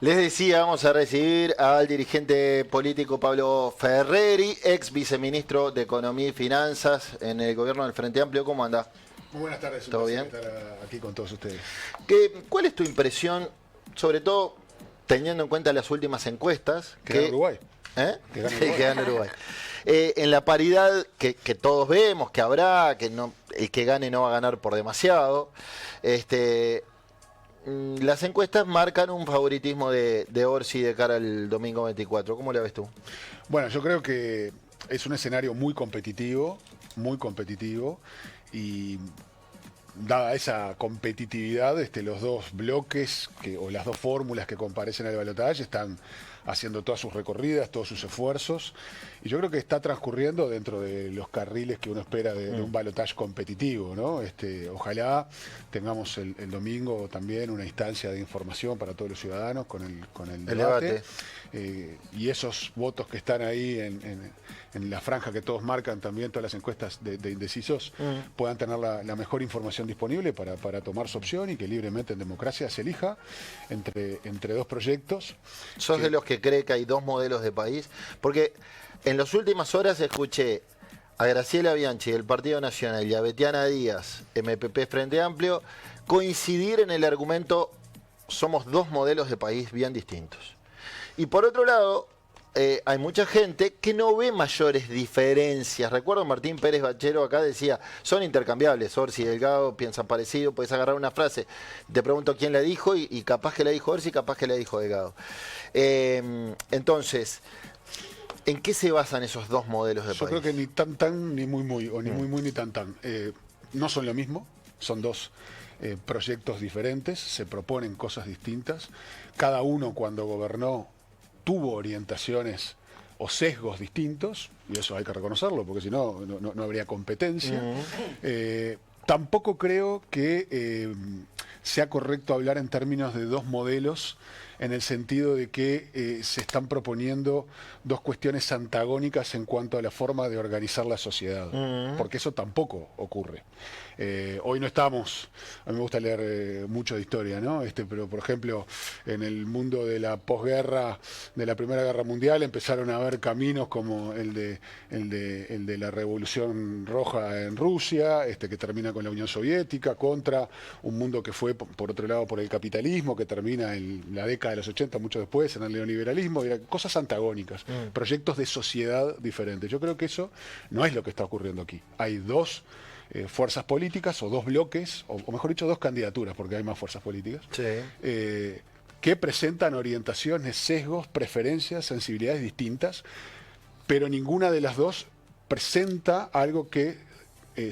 Les decía, vamos a recibir al dirigente político Pablo Ferreri, ex viceministro de Economía y Finanzas en el gobierno del Frente Amplio. ¿Cómo anda? Muy buenas tardes, un ¿Todo placer bien? estar aquí con todos ustedes. ¿Cuál es tu impresión, sobre todo teniendo en cuenta las últimas encuestas? Que gana Uruguay. ¿Eh? Que gana Sí, Uruguay. que gana Uruguay. En la paridad que todos vemos, que habrá, que no, el que gane no va a ganar por demasiado. Las encuestas marcan un favoritismo de Orsi de cara al domingo 24. ¿Cómo la ves tú? Bueno, yo creo que es un escenario muy competitivo y dada esa competitividad, los dos bloques o las dos fórmulas que comparecen al balotaje están haciendo todas sus recorridas, todos sus esfuerzos, y yo creo que está transcurriendo dentro de los carriles que uno espera de un balotaje competitivo, ¿no? Ojalá tengamos el domingo también una instancia de información para todos los ciudadanos con el debate. Y esos votos que están ahí en la franja que todos marcan también, todas las encuestas de indecisos, puedan tener la mejor información disponible para tomar su opción y que libremente en democracia se elija entre dos proyectos. ¿Sos de los que cree que hay dos modelos de país? Porque en las últimas horas escuché a Graciela Bianchi del Partido Nacional y a Betiana Díaz, MPP Frente Amplio, coincidir en el argumento: somos dos modelos de país bien distintos. Y por otro lado, hay mucha gente que no ve mayores diferencias. Recuerdo Martín Pérez Bachero acá decía, son intercambiables, Orsi y Delgado piensan parecido, puedes agarrar una frase, te pregunto quién la dijo y capaz que la dijo Orsi, capaz que la dijo Delgado. Entonces, ¿en qué se basan esos dos modelos de país? Yo creo que ni tan ni muy, o ni muy ni tan. No son lo mismo, son dos proyectos diferentes, se proponen cosas distintas. Cada uno cuando gobernó tuvo orientaciones o sesgos distintos, y eso hay que reconocerlo, porque si no, no habría competencia. Tampoco creo que sea correcto hablar en términos de dos modelos, en el sentido de que se están proponiendo dos cuestiones antagónicas en cuanto a la forma de organizar la sociedad, porque eso tampoco ocurre. Hoy no estamos, a mí me gusta leer mucho de historia, ¿no? Pero por ejemplo, en el mundo de la posguerra, de la Primera Guerra Mundial, empezaron a haber caminos como el de la Revolución Roja en Rusia, que termina con la Unión Soviética, contra un mundo que fue, por otro lado, por el capitalismo, que termina en la década de los 80, mucho después, en el neoliberalismo, cosas antagónicas, proyectos de sociedad diferentes. Yo creo que eso no es lo que está ocurriendo aquí. Hay dos fuerzas políticas o dos bloques, o mejor dicho, dos candidaturas, porque hay más fuerzas políticas, Sí. que presentan orientaciones, sesgos, preferencias, sensibilidades distintas, pero ninguna de las dos presenta algo que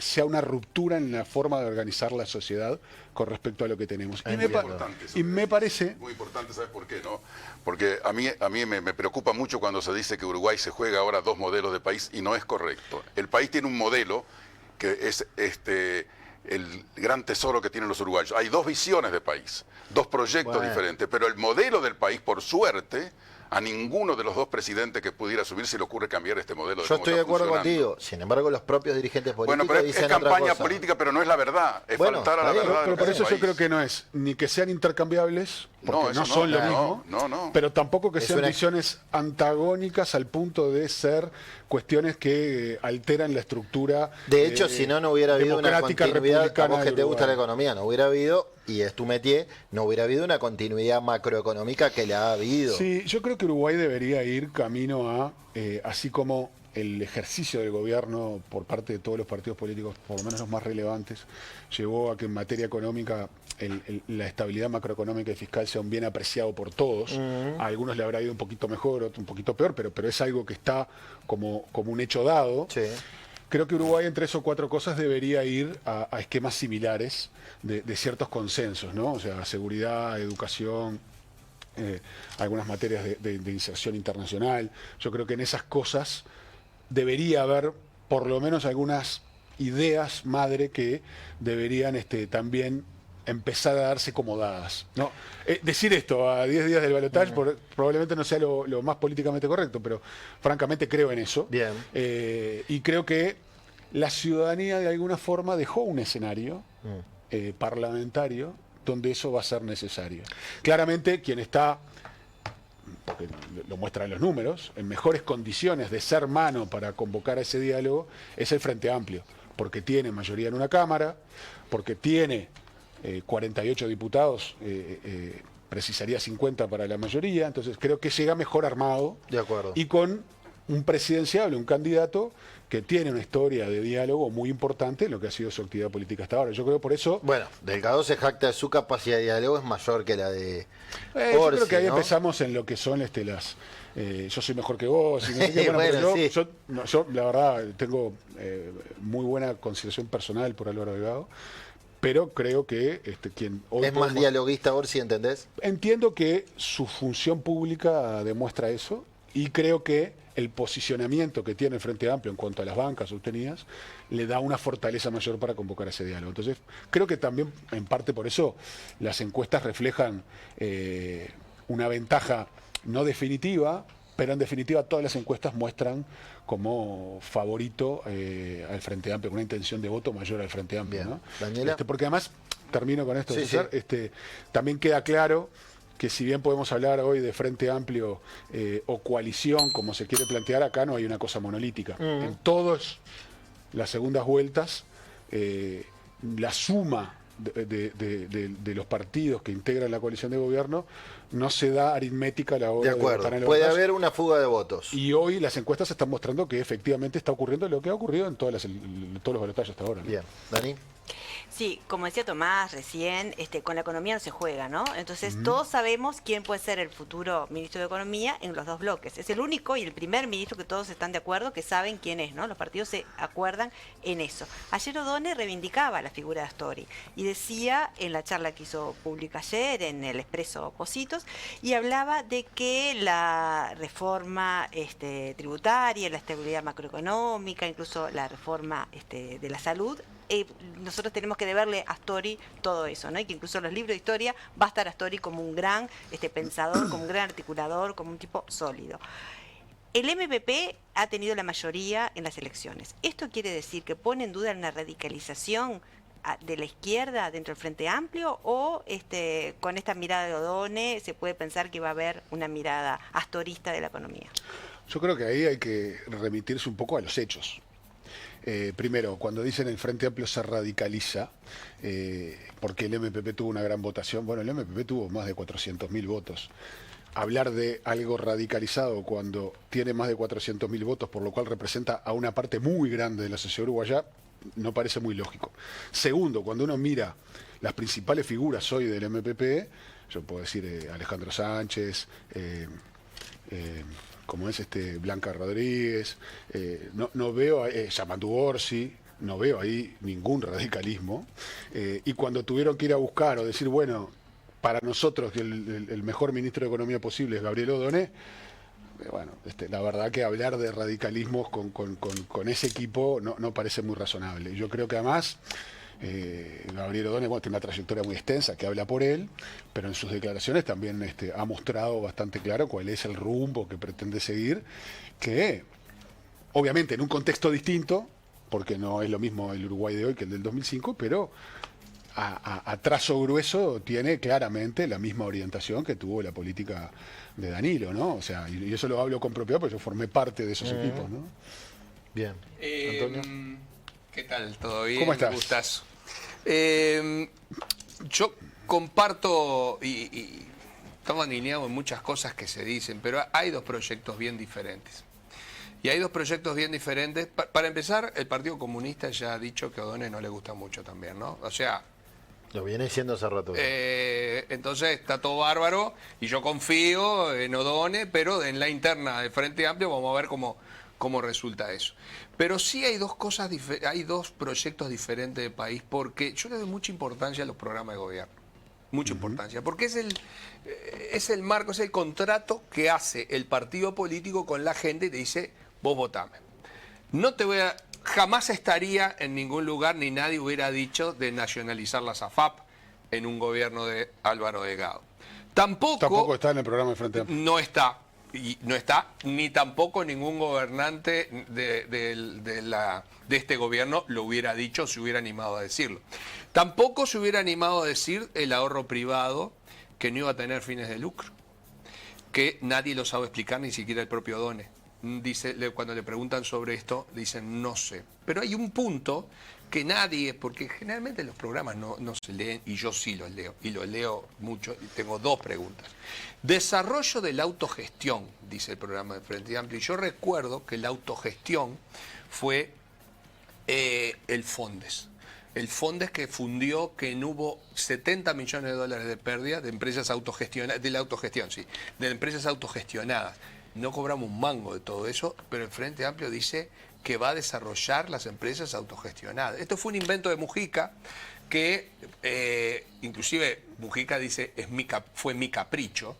sea una ruptura en la forma de organizar la sociedad con respecto a lo que tenemos. Y me parece... Muy importante, ¿sabes por qué? ¿No? Porque a mí me preocupa mucho cuando se dice que Uruguay se juega ahora dos modelos de país, y no es correcto. El país tiene un modelo que es el gran tesoro que tienen los uruguayos. Hay dos visiones de país, dos proyectos diferentes, pero el modelo del país, por suerte, a ninguno de los dos presidentes que pudiera subir se le ocurre cambiar este modelo. Yo estoy de acuerdo contigo. Sin embargo, los propios dirigentes políticos bueno, pero dicen es campaña otra cosa. política, pero no es la verdad. Es faltar a la verdad. Pero por eso yo creo que no es ni que sean intercambiables, porque no son lo mismo, pero tampoco que sean visiones antagónicas al punto de ser cuestiones que alteran la estructura. De hecho, si no hubiera habido una continuidad, a vos que te gusta la Uruguay. economía, no hubiera habido, y es tu métier, no hubiera habido una continuidad macroeconómica que la ha habido. Sí, yo creo que Uruguay debería ir camino a, así como el ejercicio del gobierno por parte de todos los partidos políticos, por lo menos los más relevantes, llevó a que en materia económica la estabilidad macroeconómica y fiscal sea un bien apreciado por todos. A algunos le habrá ido un poquito mejor, otros un poquito peor, pero es algo que está como un hecho dado. Sí. Creo que Uruguay, entre eso cuatro cosas, debería ir a esquemas similares de ciertos consensos, ¿no? O sea, seguridad, educación, algunas materias de inserción internacional. Yo creo que en esas cosas debería haber por lo menos algunas ideas madre que deberían también empezar a darse como dadas, ¿no? Decir esto a 10 días del balotaje probablemente no sea lo más políticamente correcto, pero francamente creo en eso. Bien. Y creo que la ciudadanía de alguna forma dejó un escenario parlamentario donde eso va a ser necesario. Claramente quien está lo muestran los números, en mejores condiciones de ser mano para convocar a ese diálogo es el Frente Amplio, porque tiene mayoría en una Cámara, porque tiene 48 diputados, precisaría 50 para la mayoría, entonces creo que llega mejor armado De acuerdo. y con un presidenciable, un candidato que tiene una historia de diálogo muy importante en lo que ha sido su actividad política hasta ahora. Yo creo por eso... Bueno, Delgado se jacta de su capacidad de diálogo, es mayor que la de yo Orsi, creo que ahí ¿no? empezamos en lo que son las... yo soy mejor que vos. Y no sé qué. Bueno, Bueno, pero sí. yo, la verdad, tengo muy buena consideración personal por Álvaro Delgado, pero creo que quien hoy... Es más dialoguista Orsi, ¿entendés? Entiendo que su función pública demuestra eso y creo que el posicionamiento que tiene el Frente Amplio en cuanto a las bancas obtenidas le da una fortaleza mayor para convocar ese diálogo. Entonces, creo que también, en parte por eso, las encuestas reflejan una ventaja no definitiva, pero en definitiva todas las encuestas muestran como favorito al Frente Amplio, con una intención de voto mayor al Frente Amplio. Bien. ¿No? Daniela. Porque además, termino con esto, Sí, César, sí. también queda claro que si bien podemos hablar hoy de Frente Amplio o coalición, como se quiere plantear, acá no hay una cosa monolítica. En todas las segundas vueltas, la suma de los partidos que integran la coalición de gobierno no se da aritmética a la hora De acuerdo. votar en las Puede urnas. haber una fuga de votos. Y hoy las encuestas están mostrando que efectivamente está ocurriendo lo que ha ocurrido en todos los balotajes hasta ahora, ¿no? Bien. Dani. Sí, como decía Tomás recién, con la economía no se juega, ¿no? Entonces todos sabemos quién puede ser el futuro ministro de Economía en los dos bloques. Es el único y el primer ministro que todos están de acuerdo, que saben quién es, ¿no? Los partidos se acuerdan en eso. Ayer O'Donnell reivindicaba la figura de Astori y decía en la charla que hizo pública ayer en el Expreso Positos, y hablaba de que la reforma tributaria, la estabilidad macroeconómica, incluso la reforma de la salud, nosotros tenemos que deberle a Astori todo eso, ¿no? Y que incluso en los libros de historia va a estar Astori como un gran pensador, como un gran articulador, como un tipo sólido. El MPP ha tenido la mayoría en las elecciones. ¿Esto quiere decir que pone en duda una radicalización de la izquierda dentro del Frente Amplio o con esta mirada de O'Donnell se puede pensar que va a haber una mirada astorista de la economía? Yo creo que ahí hay que remitirse un poco a los hechos. Primero, cuando dicen el Frente Amplio se radicaliza, porque el MPP tuvo una gran votación, bueno, el MPP tuvo más de 400.000 votos. Hablar de algo radicalizado cuando tiene más de 400.000 votos, por lo cual representa a una parte muy grande de la sociedad uruguaya, no parece muy lógico. Segundo, cuando uno mira las principales figuras hoy del MPP, yo puedo decir Alejandro Sánchez, como es Blanca Rodríguez, no veo Yamandu Orsi, no veo ahí ningún radicalismo, y cuando tuvieron que ir a buscar o decir, bueno, para nosotros que el mejor ministro de Economía posible es Gabriel O'Donnell, bueno, la verdad que hablar de radicalismos con ese equipo no parece muy razonable. Yo creo que además Gabriel O'Donnell tiene una trayectoria muy extensa que habla por él, pero en sus declaraciones también ha mostrado bastante claro cuál es el rumbo que pretende seguir, que obviamente en un contexto distinto, porque no es lo mismo el Uruguay de hoy que el del 2005, pero a trazo grueso tiene claramente la misma orientación que tuvo la política de Danilo, ¿no? O sea, y eso lo hablo con propiedad porque yo formé parte de esos equipos, ¿no? Bien. Antonio. ¿Qué tal? ¿Todo bien? ¿Cómo estás? Gustazo. Yo comparto y estamos alineados en muchas cosas que se dicen, pero hay dos proyectos bien diferentes. Y hay dos proyectos bien diferentes. Para empezar, el Partido Comunista ya ha dicho que a O'Donnell no le gusta mucho también, ¿no? O sea... Lo viene diciendo hace rato. entonces está todo bárbaro y yo confío en O'Donnell, pero en la interna del Frente Amplio vamos a ver cómo resulta eso. Pero sí hay hay dos proyectos diferentes de país, porque yo le doy mucha importancia a los programas de gobierno. Mucha importancia, porque es el marco, es el contrato que hace el partido político con la gente y te dice, vos votame. Jamás estaría en ningún lugar, ni nadie hubiera dicho de nacionalizar la SAFAP en un gobierno de Álvaro Delgado. Tampoco está en el programa de Frente Amplio. no está, ni tampoco ningún gobernante de este gobierno lo hubiera dicho, se hubiera animado a decirlo. Tampoco se hubiera animado a decir el ahorro privado que no iba a tener fines de lucro, que nadie lo sabe explicar, ni siquiera el propio Done. Dice, cuando le preguntan sobre esto, dicen no sé. Pero hay un punto que nadie, porque generalmente los programas no se leen, y yo sí los leo, y los leo mucho, y tengo dos preguntas. Desarrollo de la autogestión, dice el programa de Frente Amplio, y yo recuerdo que la autogestión fue el Fondes. El Fondes que fundió que no hubo 70 millones de dólares de pérdida de empresas autogestionadas, de la autogestión, sí, de empresas autogestionadas. No cobramos un mango de todo eso, pero el Frente Amplio dice que va a desarrollar las empresas autogestionadas. Esto fue un invento de Mujica, que inclusive Mujica dice fue mi capricho,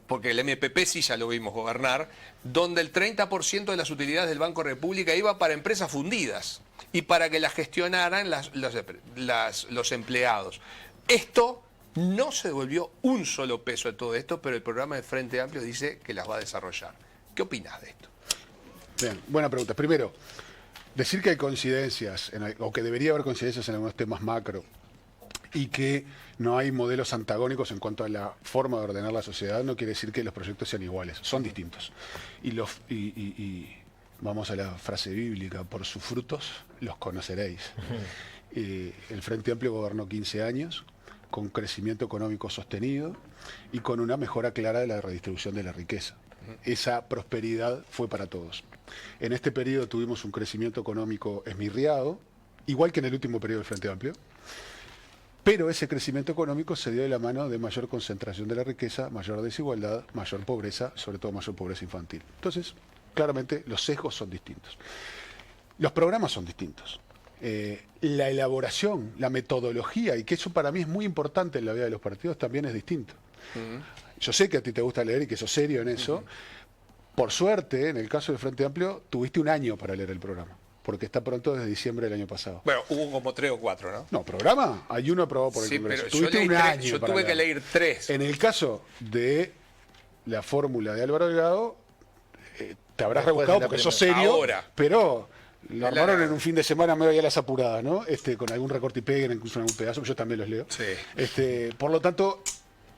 porque el MPP sí ya lo vimos gobernar, donde el 30% de las utilidades del Banco República iba para empresas fundidas y para que las gestionaran los empleados. Esto no se devolvió un solo peso de todo esto, pero el programa de Frente Amplio dice que las va a desarrollar. ¿Qué opinás de esto? Bien, buena pregunta. Primero, decir que hay coincidencias, o que debería haber coincidencias en algunos temas macro, y que no hay modelos antagónicos en cuanto a la forma de ordenar la sociedad, no quiere decir que los proyectos sean iguales, son distintos. Y vamos a la frase bíblica, por sus frutos los conoceréis. El Frente Amplio gobernó 15 años, con crecimiento económico sostenido y con una mejora clara de la redistribución de la riqueza. Esa prosperidad fue para todos. En este periodo tuvimos un crecimiento económico esmirriado, igual que en el último periodo del Frente Amplio, pero ese crecimiento económico se dio de la mano de mayor concentración de la riqueza, mayor desigualdad, mayor pobreza, sobre todo mayor pobreza infantil. Entonces, claramente los sesgos son distintos. Los programas son distintos. La elaboración, la metodología, y que eso para mí es muy importante en la vida de los partidos, también es distinto. Yo sé que a ti te gusta leer y que sos serio en eso. Por suerte, en el caso del Frente Amplio, tuviste un año para leer el programa, porque está pronto desde diciembre del año pasado. Bueno, hubo como 3 o 4, ¿no? No, programa, hay uno aprobado por el Congreso. Pero tuviste un año. Yo para tuve que leer 3. En el caso de la fórmula de Álvaro Delgado, te habrás rebuscado porque sos serio, ahora. Pero lo armaron en un fin de semana medio a las apuradas, ¿no? Con algún recorte y pegue, incluso en algún pedazo, yo también los leo. Sí. Por lo tanto,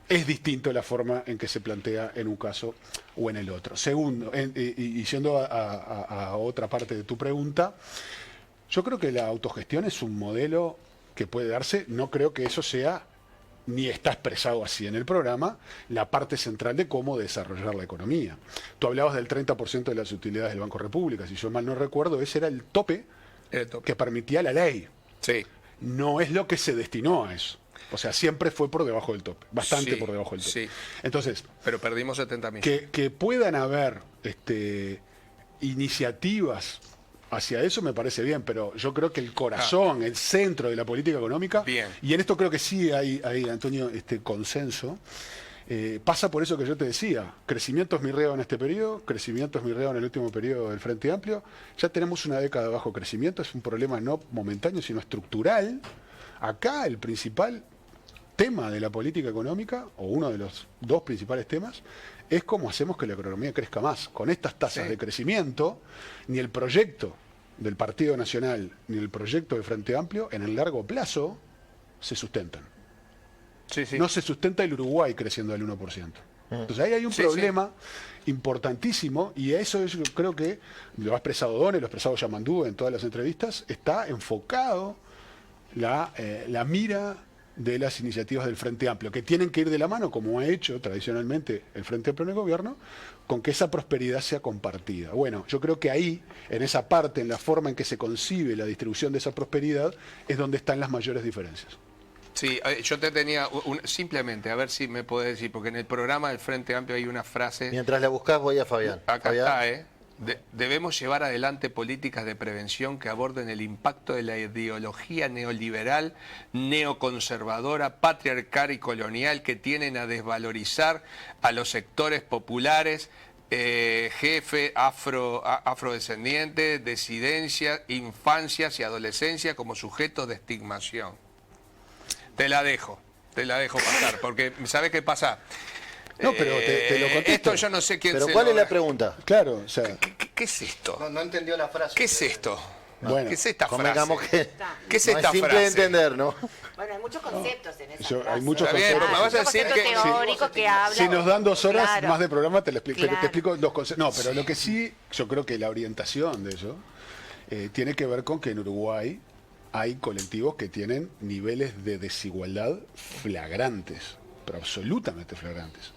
es distinto la forma en que se plantea en un caso o en el otro. Segundo, y yendo a otra parte de tu pregunta, yo creo que la autogestión es un modelo que puede darse, no creo que eso sea, ni está expresado así en el programa, la parte central de cómo desarrollar la economía. Tú hablabas del 30% de las utilidades del Banco República, si yo mal no recuerdo, ese era el tope que permitía la ley. Sí. No es lo que se destinó a eso. O sea, siempre fue por debajo del tope, bastante por debajo del tope. Sí. Entonces, pero perdimos 70 millones. Que puedan haber iniciativas hacia eso me parece bien, pero yo creo que el corazón, el centro de la política económica, bien. Y en esto creo que sí hay Antonio, consenso, pasa por eso que yo te decía, crecimiento esmirriado en este periodo, crecimiento esmirriado en el último periodo del Frente Amplio, ya tenemos una década de bajo crecimiento, es un problema no momentáneo, sino estructural. Acá el principal tema de la política económica, o uno de los dos principales temas, es cómo hacemos que la economía crezca más. Con estas tasas de crecimiento, ni el proyecto del Partido Nacional, ni el proyecto del Frente Amplio, en el largo plazo, se sustentan. No se sustenta el Uruguay creciendo al 1%. Entonces ahí hay un problema importantísimo, y a eso yo creo que lo ha expresado Done, lo ha expresado Yamandú en todas las entrevistas, está enfocado la mira de las iniciativas del Frente Amplio, que tienen que ir de la mano, como ha hecho tradicionalmente el Frente Amplio en el gobierno, con que esa prosperidad sea compartida. Bueno, yo creo que ahí, en esa parte, en la forma en que se concibe la distribución de esa prosperidad, es donde están las mayores diferencias. Sí, yo te tenía simplemente, a ver si me podés decir, porque en el programa del Frente Amplio hay una frase... Mientras la buscás voy a Fabián. Acá está, debemos llevar adelante políticas de prevención que aborden el impacto de la ideología neoliberal, neoconservadora, patriarcal y colonial que tienen a desvalorizar a los sectores populares, jefe, afrodescendientes, disidencias, infancias y adolescencia como sujetos de estigmación. Te la dejo pasar, porque ¿sabes qué pasa? No, pero te lo contesto. Esto yo no sé quién ¿Pero se cuál lo... es la pregunta? Claro, o sea... ¿Qué es esto? No entendió la frase. ¿Qué es esto? Bueno, ¿Qué es esta Convengamos frase? que ¿Qué es no esta es simple frase? de entender, ¿no? Bueno, hay muchos conceptos en esa Hay frase. muchos Está bien, conceptos. me vas a decir Conceptos que... teóricos que hablan. Si nos dan 2 horas Claro. más de programa, te Claro. explico los conceptos. No, pero lo que sí, yo creo que la orientación de eso tiene que ver con que en Uruguay hay colectivos que tienen niveles de desigualdad flagrantes, pero absolutamente flagrantes.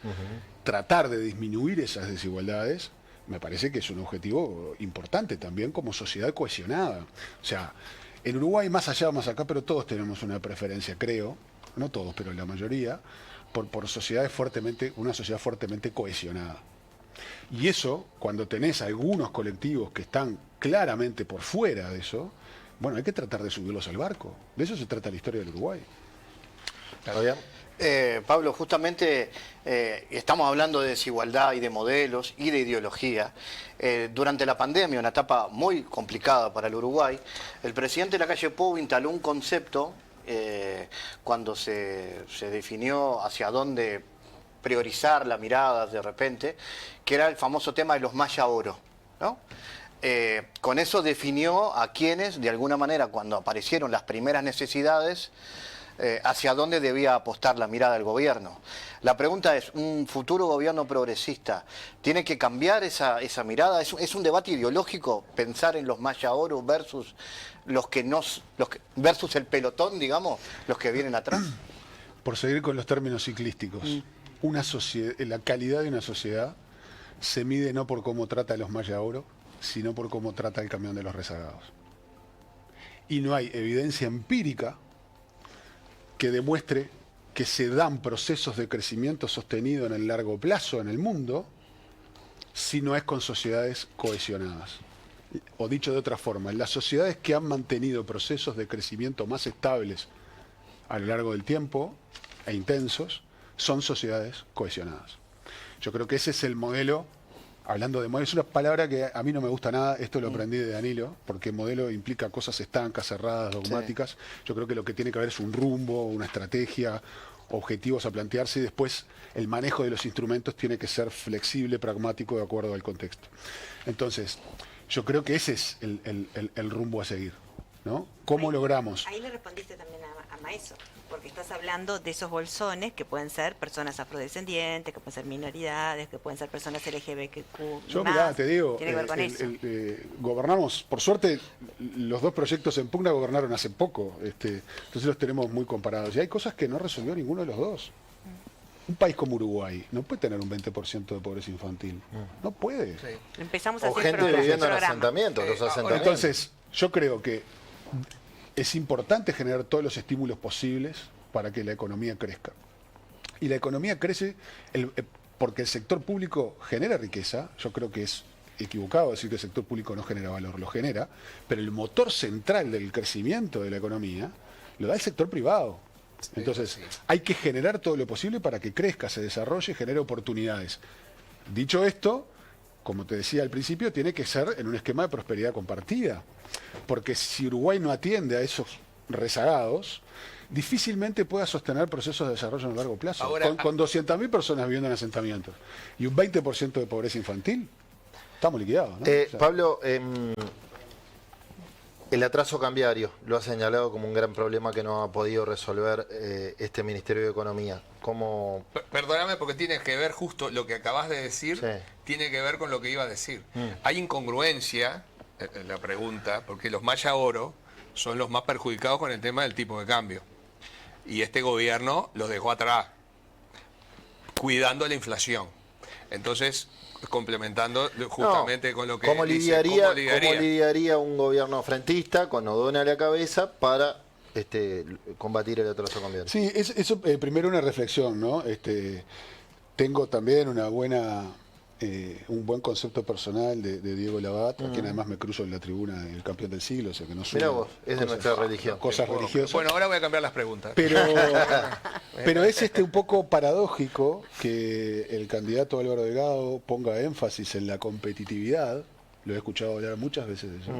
Tratar de disminuir esas desigualdades me parece que es un objetivo importante también como sociedad cohesionada. O sea, en Uruguay, más allá o más acá, pero todos tenemos una preferencia, creo, no todos, pero la mayoría, por sociedades una sociedad fuertemente cohesionada. Y eso, cuando tenés algunos colectivos que están claramente por fuera de eso, bueno, hay que tratar de subirlos al barco. De eso se trata la historia del Uruguay. Fabián. Pablo, justamente estamos hablando de desigualdad y de modelos y de ideología. Durante la pandemia, una etapa muy complicada para el Uruguay, el presidente Lacalle Pou instaló un concepto cuando se definió hacia dónde priorizar la mirada de repente, que era el famoso tema de los Maya Oro, ¿no? Con eso definió a quienes, de alguna manera, cuando aparecieron las primeras necesidades, hacia dónde debía apostar la mirada del gobierno. La pregunta es, ¿un futuro gobierno progresista tiene que cambiar esa mirada? ¿Es un debate ideológico pensar en los Maya Oro versus versus el pelotón, digamos, los que vienen atrás? Por seguir con los términos ciclísticos, la calidad de una sociedad se mide no por cómo trata a los Maya Oro, sino por cómo trata el camión de los rezagados. Y no hay evidencia empírica que demuestre que se dan procesos de crecimiento sostenido en el largo plazo en el mundo si no es con sociedades cohesionadas. O dicho de otra forma, las sociedades que han mantenido procesos de crecimiento más estables a lo largo del tiempo e intensos son sociedades cohesionadas. Yo creo que ese es el modelo. Hablando de modelo, es una palabra que a mí no me gusta nada, esto lo aprendí de Danilo, porque modelo implica cosas estancas, cerradas, dogmáticas. Sí. Yo creo que lo que tiene que haber es un rumbo, una estrategia, objetivos a plantearse, y después el manejo de los instrumentos tiene que ser flexible, pragmático, de acuerdo al contexto. Entonces, yo creo que ese es el rumbo a seguir, ¿no? ¿Cómo logramos? Ahí le respondiste también a Maeso, porque estás hablando de esos bolsones que pueden ser personas afrodescendientes, que pueden ser minoridades, que pueden ser personas LGBTQ+. Yo, mirá, te digo, tiene que ver con eso. Gobernamos, por suerte, los dos proyectos en pugna gobernaron hace poco, entonces los tenemos muy comparados. Y hay cosas que no resolvió ninguno de los dos. Un país como Uruguay no puede tener un 20% de pobreza infantil. No puede. Sí. Empezamos a O hacer gente viviendo en programa. asentamientos, los asentamientos. Entonces, yo creo que es importante generar todos los estímulos posibles para que la economía crezca. Y la economía crece porque el sector público genera riqueza. Yo creo que es equivocado decir que el sector público no genera valor, lo genera, pero el motor central del crecimiento de la economía lo da el sector privado. Entonces, hay que generar todo lo posible para que crezca, se desarrolle, genere oportunidades. Dicho esto, como te decía al principio, tiene que ser en un esquema de prosperidad compartida. Porque si Uruguay no atiende a esos rezagados, difícilmente pueda sostener procesos de desarrollo a largo plazo. Ahora, con 200.000 personas viviendo en asentamientos y un 20% de pobreza infantil, estamos liquidados, ¿no? O sea, Pablo, el atraso cambiario lo ha señalado como un gran problema que no ha podido resolver este Ministerio de Economía. ¿Cómo? Perdóname, porque tiene que ver justo lo que acabas de decir, Sí. tiene que ver con lo que iba a decir. Hay incongruencia en la pregunta, porque los Maya Oro son los más perjudicados con el tema del tipo de cambio. Y este gobierno los dejó atrás, cuidando la inflación. Entonces, complementando justamente con lo que ¿Cómo dice, lidiaría un gobierno frentista con O'Donnell a la cabeza para combatir el atraso cambiario? Sí, eso primero una reflexión, ¿no? Tengo también un buen concepto personal de Diego Labat, a quien además me cruzo en la tribuna del campeón del siglo, o sea que no soy. Mirá vos, es de nuestra religión. Cosas religiosas. Bueno, ahora voy a cambiar las preguntas. Pero es un poco paradójico que el candidato Álvaro Delgado ponga énfasis en la competitividad, lo he escuchado hablar muchas veces de eso,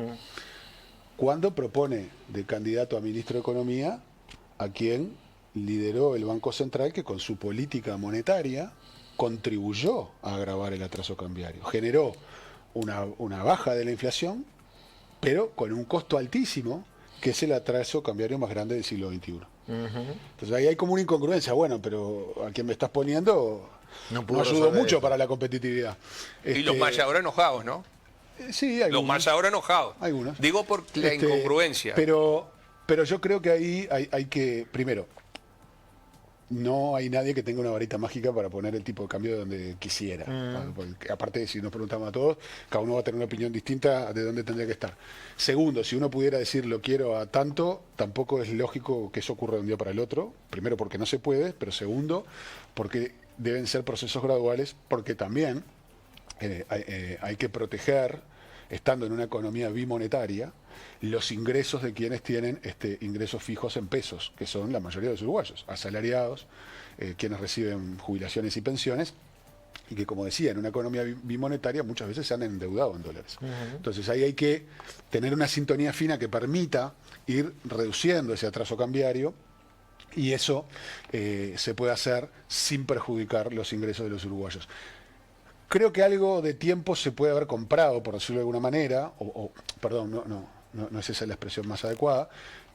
cuando propone de candidato a ministro de Economía a quien lideró el Banco Central, que con su política monetaria contribuyó a agravar el atraso cambiario. Generó una baja de la inflación pero con un costo altísimo, que es el atraso cambiario más grande del siglo XXI. Entonces ahí hay como una incongruencia. Bueno, pero a quien me estás poniendo No no pudo ayudó resolver mucho eso. para la competitividad. Y los mayas ahora enojados, ¿no? Sí, Los algunos. mayas ahora enojados. Algunos. Digo por la incongruencia. Pero yo creo que ahí hay que, primero, no hay nadie que tenga una varita mágica para poner el tipo de cambio donde quisiera. Porque, aparte, si nos preguntamos a todos, cada uno va a tener una opinión distinta de dónde tendría que estar. Segundo, si uno pudiera decir lo quiero a tanto, tampoco es lógico que eso ocurra de un día para el otro. Primero, porque no se puede, pero segundo, porque deben ser procesos graduales, porque también hay que proteger, estando en una economía bimonetaria, los ingresos de quienes tienen ingresos fijos en pesos, que son la mayoría de los uruguayos, asalariados, quienes reciben jubilaciones y pensiones, y que, como decía, en una economía bimonetaria muchas veces se han endeudado en dólares. Entonces ahí hay que tener una sintonía fina que permita ir reduciendo ese atraso cambiario, y eso se puede hacer sin perjudicar los ingresos de los uruguayos. Creo que algo de tiempo se puede haber comprado, por decirlo de alguna manera, perdón, no es esa la expresión más adecuada,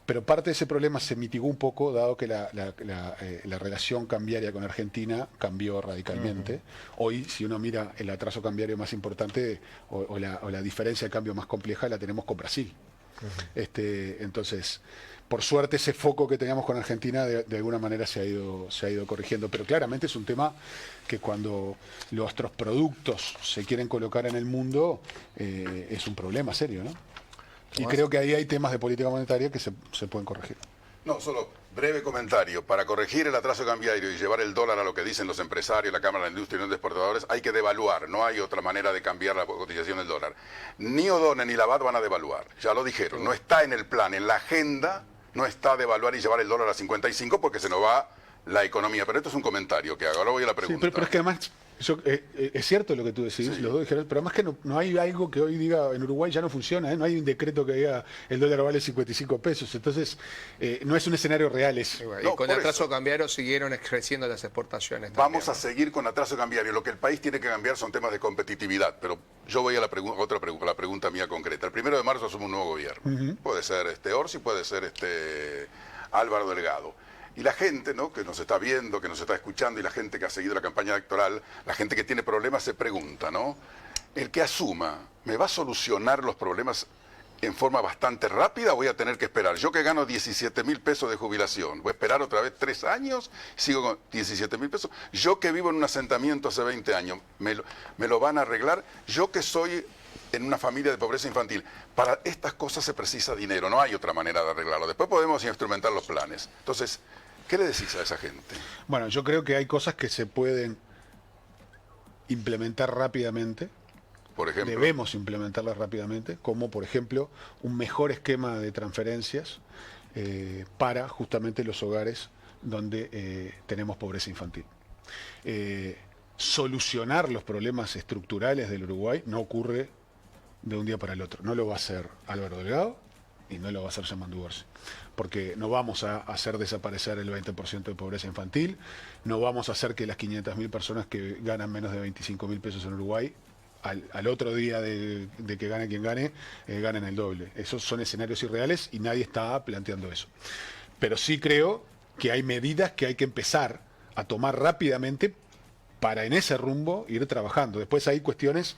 pero parte de ese problema se mitigó un poco, dado que la relación cambiaria con Argentina cambió radicalmente. Hoy, si uno mira el atraso cambiario más importante o la diferencia de cambio más compleja, la tenemos con Brasil. Entonces, por suerte, ese foco que teníamos con Argentina de alguna manera se ha ido corrigiendo, pero claramente es un tema que cuando nuestros productos se quieren colocar en el mundo es un problema serio, ¿no? Y creo que ahí hay temas de política monetaria que se pueden corregir. No, solo breve comentario. Para corregir el atraso cambiario y llevar el dólar a lo que dicen los empresarios, la Cámara de la Industria y Unión de Exportadores, hay que devaluar. No hay otra manera de cambiar la cotización del dólar. Ni O'Donnell ni Labat van a devaluar. Ya lo dijeron. No está en el plan, en la agenda, no está devaluar y llevar el dólar a 55 porque se nos va la economía. Pero esto es un comentario que hago. Ahora voy a la pregunta. Sí, pero es que además, es cierto lo que tú decís, Sí. los dos dijeron, pero además que no hay algo que hoy diga en Uruguay ya no funciona, no hay un decreto que diga el dólar vale 55 pesos, entonces no es un escenario real eso. Y No, con por el atraso eso. cambiario siguieron creciendo las exportaciones. Vamos también, a seguir con atraso cambiario. Lo que el país tiene que cambiar son temas de competitividad. Pero yo voy a la pregunta mía concreta. El 1 de marzo asume un nuevo gobierno. Puede ser Orsi, puede ser Álvaro Delgado. Y la gente, ¿no?, que nos está viendo, que nos está escuchando, y la gente que ha seguido la campaña electoral, la gente que tiene problemas se pregunta, ¿no? El que asuma, ¿me va a solucionar los problemas en forma bastante rápida o voy a tener que esperar? Yo que gano 17.000 pesos de jubilación, ¿voy a esperar otra vez 3 años? ¿Sigo con 17.000 pesos? Yo que vivo en un asentamiento hace 20 años, ¿me lo van a arreglar? Yo que soy en una familia de pobreza infantil, para estas cosas se precisa dinero, no hay otra manera de arreglarlo. Después podemos instrumentar los planes. Entonces, ¿qué le decís a esa gente? Bueno, yo creo que hay cosas que se pueden implementar rápidamente. Por ejemplo, Debemos implementarlas rápidamente, como por ejemplo un mejor esquema de transferencias para justamente los hogares donde tenemos pobreza infantil. Solucionar los problemas estructurales del Uruguay no ocurre de un día para el otro. No lo va a hacer Álvaro Delgado y no lo va a hacer Yamandu Orsi, porque no vamos a hacer desaparecer el 20% de pobreza infantil, no vamos a hacer que las 500.000 personas que ganan menos de 25.000 pesos en Uruguay al otro día de que gane quien gane, ganen el doble. Esos son escenarios irreales y nadie está planteando eso. Pero sí creo que hay medidas que hay que empezar a tomar rápidamente para en ese rumbo ir trabajando. Después hay cuestiones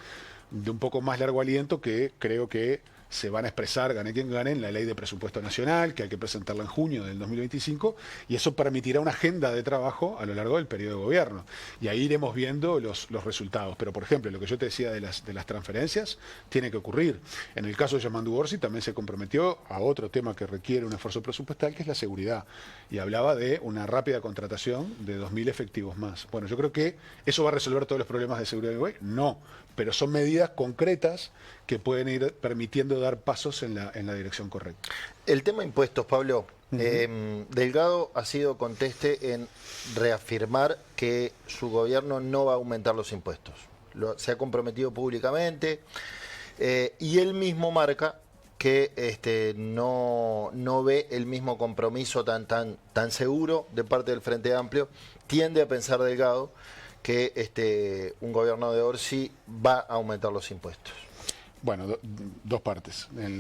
de un poco más largo aliento que creo que se van a expresar, gane quien gane, en la ley de presupuesto nacional, que hay que presentarla en junio del 2025, y eso permitirá una agenda de trabajo a lo largo del periodo de gobierno. Y ahí iremos viendo los resultados. Pero, por ejemplo, lo que yo te decía de las transferencias, tiene que ocurrir. En el caso de Yamandu Orsi también se comprometió a otro tema que requiere un esfuerzo presupuestal, que es la seguridad. Y hablaba de una rápida contratación de 2.000 efectivos más. Bueno, yo creo que eso va a resolver todos los problemas de seguridad de Uruguay. No, pero son medidas concretas que pueden ir permitiendo dar pasos en la dirección correcta. El tema impuestos, Pablo. Delgado ha sido conteste en reafirmar que su gobierno no va a aumentar los impuestos. Se ha comprometido públicamente y él mismo marca que no ve el mismo compromiso tan seguro de parte del Frente Amplio. Tiende a pensar Delgado que un gobierno de Orsi va a aumentar los impuestos. Bueno, dos partes en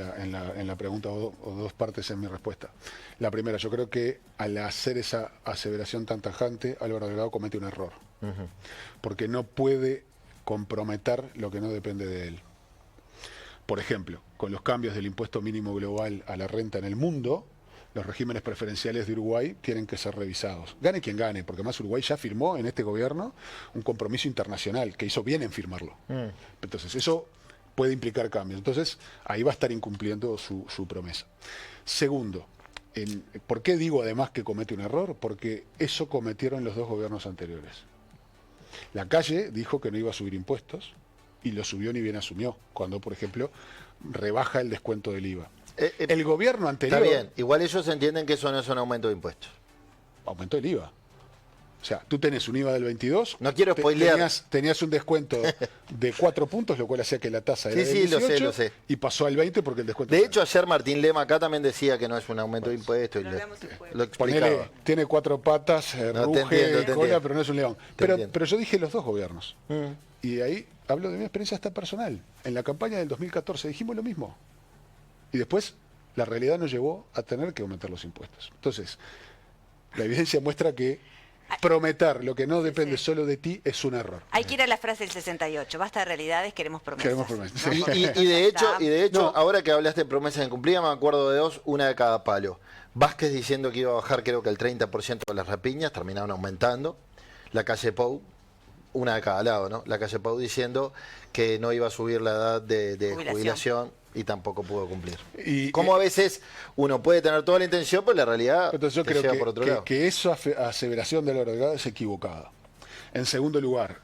la pregunta o dos partes en mi respuesta. La primera, yo creo que al hacer esa aseveración tan tajante, Álvaro Delgado comete un error. Porque no puede comprometer lo que no depende de él. Por ejemplo, con los cambios del impuesto mínimo global a la renta en el mundo, los regímenes preferenciales de Uruguay tienen que ser revisados. Gane quien gane, porque además Uruguay ya firmó en este gobierno un compromiso internacional, que hizo bien en firmarlo. Entonces, eso puede implicar cambios. Entonces, ahí va a estar incumpliendo su promesa. Segundo, ¿por qué digo además que comete un error? Porque eso cometieron los dos gobiernos anteriores. La Calle dijo que no iba a subir impuestos y lo subió ni bien asumió, cuando, por ejemplo, rebaja el descuento del IVA. El gobierno anterior... Está bien, igual ellos entienden que eso no es un aumento de impuestos. Aumentó el IVA. O sea, tú tenés un IVA del 22, no quiero spoilear. Tenías un descuento de 4 puntos, lo cual hacía que la tasa era de 18, lo sé. Y pasó al 20 porque el descuento... De hecho, ayer Martín Lema acá también decía que no es un aumento de impuestos. Lo explicaba. Ponele, tiene 4 patas, No, ruge, te cola, entiendo. pero no es un león. Pero yo dije los dos gobiernos. Y ahí hablo de mi experiencia hasta personal. En la campaña del 2014 dijimos lo mismo. Y después la realidad nos llevó a tener que aumentar los impuestos. Entonces, la evidencia muestra que prometer lo que no depende solo de ti es un error. Hay que ir a la frase del 68. Basta de realidades, queremos promesas. Queremos promesas. Sí. Y de hecho, ahora que hablaste de promesas incumplidas, me acuerdo de dos, una de cada palo. Vázquez diciendo que iba a bajar creo que el 30% de las rapiñas, terminaron aumentando. La Calle Pou, una de cada lado, ¿no? La Calle Pou diciendo que no iba a subir la edad de jubilación y tampoco pudo cumplir. Como a veces uno puede tener toda la intención, pero la realidad entonces yo te creo lleva por otro lado. que esa aseveración de Álvaro Delgado es equivocada. En segundo lugar,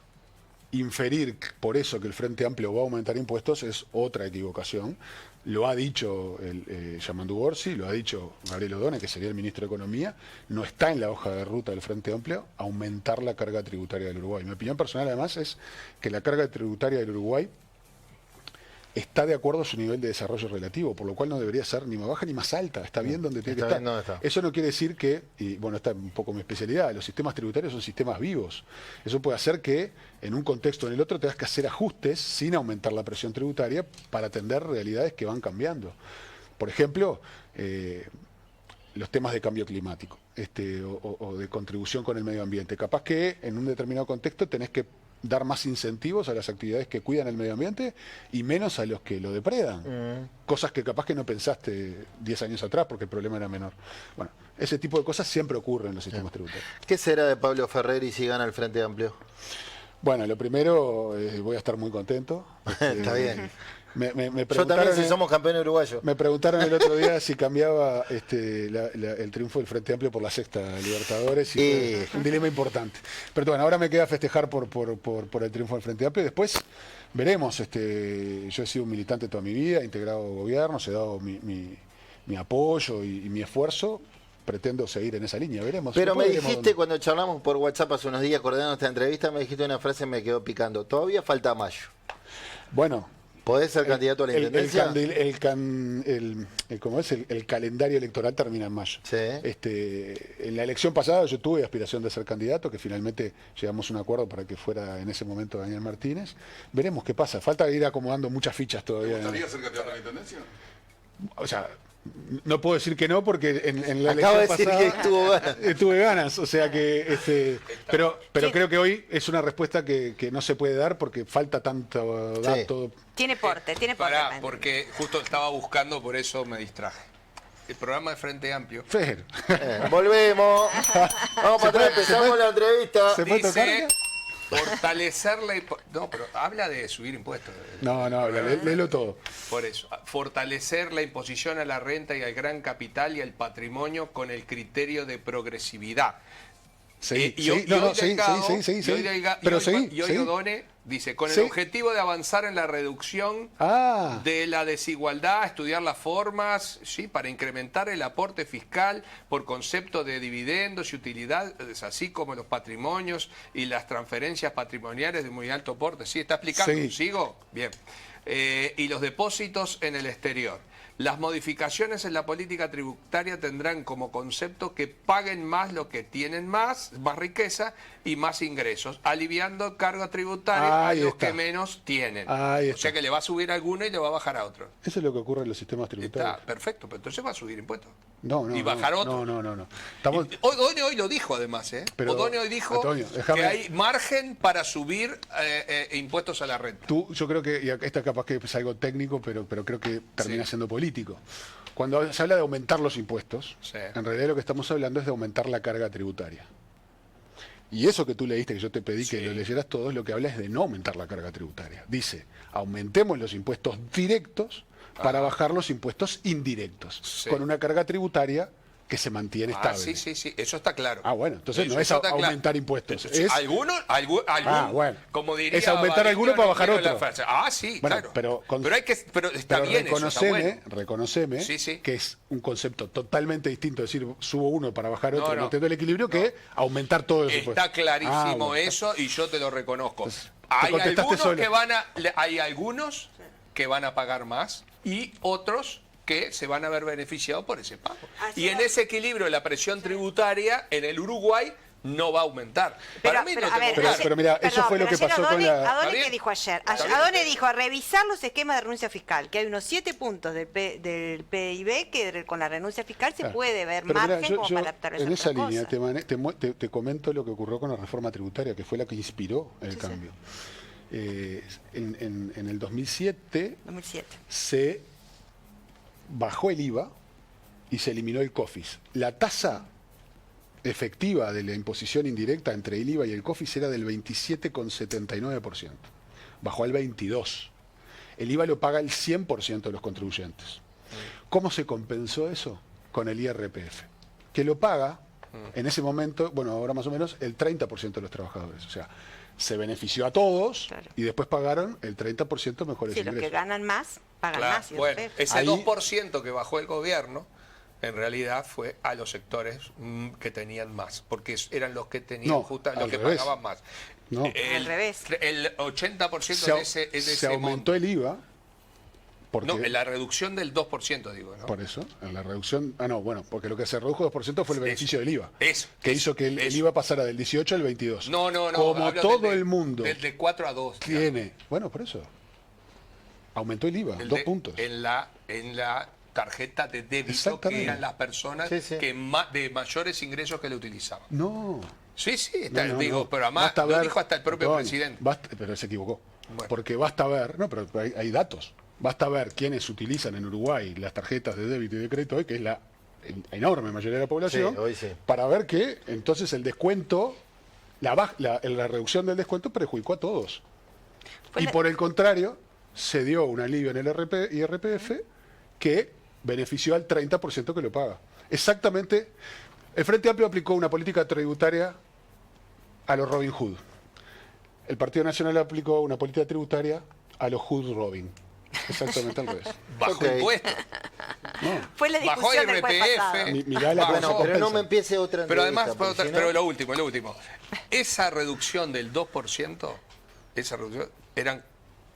inferir por eso que el Frente Amplio va a aumentar impuestos es otra equivocación. Lo ha dicho Yamandu Orsi, lo ha dicho Gabriel Odone, que sería el ministro de Economía. No está en la hoja de ruta del Frente Amplio aumentar la carga tributaria del Uruguay. Mi opinión personal además es que la carga tributaria del Uruguay está de acuerdo a su nivel de desarrollo relativo, por lo cual no debería ser ni más baja ni más alta, está bien donde tiene que estar. Eso no quiere decir que, y bueno, esta es un poco mi especialidad, los sistemas tributarios son sistemas vivos. Eso puede hacer que en un contexto o en el otro tengas que hacer ajustes sin aumentar la presión tributaria para atender realidades que van cambiando. Por ejemplo, los temas de cambio climático o de contribución con el medio ambiente. Capaz que en un determinado contexto tenés que dar más incentivos a las actividades que cuidan el medio ambiente y menos a los que lo depredan. Cosas que capaz que no pensaste 10 años atrás porque el problema era menor. Bueno, ese tipo de cosas siempre ocurren en los sistemas tributarios. ¿Qué será de Pablo Ferreri si gana el Frente Amplio? Bueno, lo primero, voy a estar muy contento. Está bien. Yo también, si somos campeones uruguayos. Me preguntaron el otro día si cambiaba el triunfo del Frente Amplio por la sexta Libertadores y fue un dilema importante. Pero bueno, ahora me queda festejar por el triunfo del Frente Amplio. Después veremos. Yo he sido un militante toda mi vida, he integrado gobiernos, he dado mi apoyo y mi esfuerzo. Pretendo seguir en esa línea, veremos. Pero me dijiste cuando charlamos por WhatsApp hace unos días, coordinando esta entrevista, me dijiste una frase que me quedó picando. Todavía falta mayo. Bueno. ¿Podés ser candidato a la intendencia? El calendario electoral termina en mayo. Sí. En la elección pasada yo tuve aspiración de ser candidato, que finalmente llegamos a un acuerdo para que fuera en ese momento Daniel Martínez. Veremos qué pasa. Falta ir acomodando muchas fichas todavía. ¿Te gustaría ser candidato a la intendencia? O sea, no puedo decir que no porque en la acabo elección de decir pasada que tuve ganas, o sea que pero creo que hoy es una respuesta que no se puede dar porque falta tanto dato. Tiene porte. Pará, porque justo estaba buscando, por eso me distraje. El programa de Frente Amplio. Fer. Volvemos. Vamos para atrás, empezamos la entrevista. Dice fortalecer la... No, pero habla de subir impuestos. No, léelo todo. Por eso, fortalecer la imposición a la renta y al gran capital y al patrimonio con el criterio de progresividad. Sí, y hoy Odone dice, con el objetivo de avanzar en la reducción de la desigualdad, estudiar las formas, para incrementar el aporte fiscal por concepto de dividendos y utilidades, así como los patrimonios y las transferencias patrimoniales de muy alto porte. ¿Sí? ¿Está explicando? ¿Sigo? Bien. y los depósitos en el exterior. Las modificaciones en la política tributaria tendrán como concepto que paguen más los que tienen más riqueza y más ingresos, aliviando carga tributaria a los que menos tienen. O sea que le va a subir a alguno y le va a bajar a otro. Eso es lo que ocurre en los sistemas tributarios. Está perfecto, pero entonces va a subir impuestos. No, y bajar otro. No. O'Donnell hoy lo dijo además, ¿eh? O'Donnell hoy dijo Antonio, que hay margen para subir impuestos a la renta. Yo creo que, y esta capaz que es algo técnico, pero creo que termina siendo político. Cuando se habla de aumentar los impuestos, en realidad lo que estamos hablando es de aumentar la carga tributaria. Y eso que tú leíste, que yo te pedí que lo leyeras todo, lo que habla es de no aumentar la carga tributaria. Dice, aumentemos los impuestos directos para bajar los impuestos indirectos, con una carga tributaria que se mantiene estable. Sí, eso está claro. Bueno, entonces no es aumentar impuestos. Es, algunos, bueno, como diría es aumentar alguno para bajar otro. Sí, bueno, claro. Pero está bien, reconoceme que es un concepto totalmente distinto decir subo uno para bajar otro, manteniendo el equilibrio, que aumentar todo los impuestos. Está clarísimo eso y yo te lo reconozco. Entonces, hay algunos que van a pagar más y otros que se van a ver beneficiados por ese pago. Y en ese equilibrio la presión tributaria en el Uruguay no va a aumentar. Para mí no pero mira, eso fue lo que pasó con la... Adone, ¿qué dijo ayer? Adone dijo a revisar los esquemas de renuncia fiscal, que hay unos 7 puntos del PIB que con la renuncia fiscal se puede ver margen como para adaptar a en esa línea cosas. te comento lo que ocurrió con la reforma tributaria, que fue la que inspiró el cambio. En el 2007 se bajó el IVA y se eliminó el COFIS. La tasa efectiva de la imposición indirecta entre el IVA y el COFIS era del 27,79%. Bajó al 22%. El IVA lo paga el 100% de los contribuyentes. ¿Cómo se compensó eso? Con el IRPF, que lo paga en ese momento, bueno, ahora más o menos, el 30% de los trabajadores. O sea, se benefició a todos y después pagaron el 30% mejores ingresos. Los que ganan más, pagan más. Bueno, ese 2% que bajó el gobierno, en realidad fue a los sectores que tenían más, porque eran los que tenían los que pagaban más. Al revés. El 80% de ese se aumentó el IVA. No, en la reducción del 2%, digo, ¿no? Por eso, en la reducción... porque lo que se redujo 2% fue el beneficio del IVA. Hizo que el IVA pasara del 18 al 22. No. Como todo el mundo... Desde 4 a 2. Tiene... Bueno, por eso. Aumentó el IVA, 2 puntos. En la tarjeta de débito, que eran las personas que de mayores ingresos que le utilizaban. No. Sí, digo, pero además lo dijo hasta el propio presidente. Pero se equivocó. Bueno. Porque basta ver... No, pero hay datos. Basta ver quiénes utilizan en Uruguay las tarjetas de débito y de crédito hoy, que es la enorme mayoría de la población, para ver que entonces el descuento, la reducción del descuento perjudicó a todos. Y por el contrario, se dio un alivio en el IRPF que benefició al 30% que lo paga. Exactamente, el Frente Amplio aplicó una política tributaria a los Robin Hood. El Partido Nacional aplicó una política tributaria a los Hood Robin. Exactamente al revés. Bajó impuestos. Fue la discusión del jueves pasado. Pero no me empiece otra Pero entrevista, además, pero lo último. Esa reducción del 2%, eran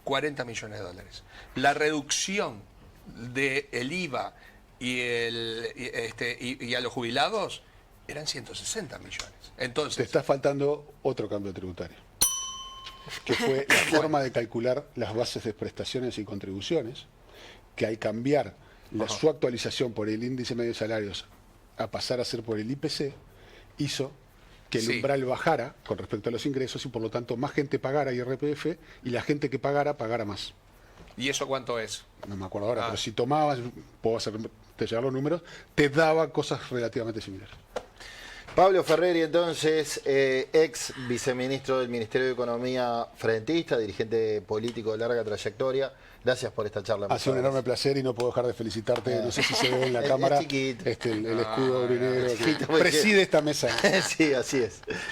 40 millones de dólares. La reducción del IVA y a los jubilados eran 160 millones. Entonces, te está faltando otro cambio tributario, que fue la forma de calcular las bases de prestaciones y contribuciones, que al cambiar su actualización por el índice medio de salarios a pasar a ser por el IPC, hizo que el umbral bajara con respecto a los ingresos y por lo tanto más gente pagara IRPF y la gente que pagara más. ¿Y eso cuánto es? No me acuerdo ahora, pero si tomabas, te llegar los números, te daba cosas relativamente similares. Pablo Ferreri, entonces, ex viceministro del Ministerio de Economía frentista, dirigente político de larga trayectoria. Gracias por esta charla. Ha sido un enorme placer y no puedo dejar de felicitarte. No sé si se ve en la cámara el escudo urinero que preside esta mesa. Sí, así es.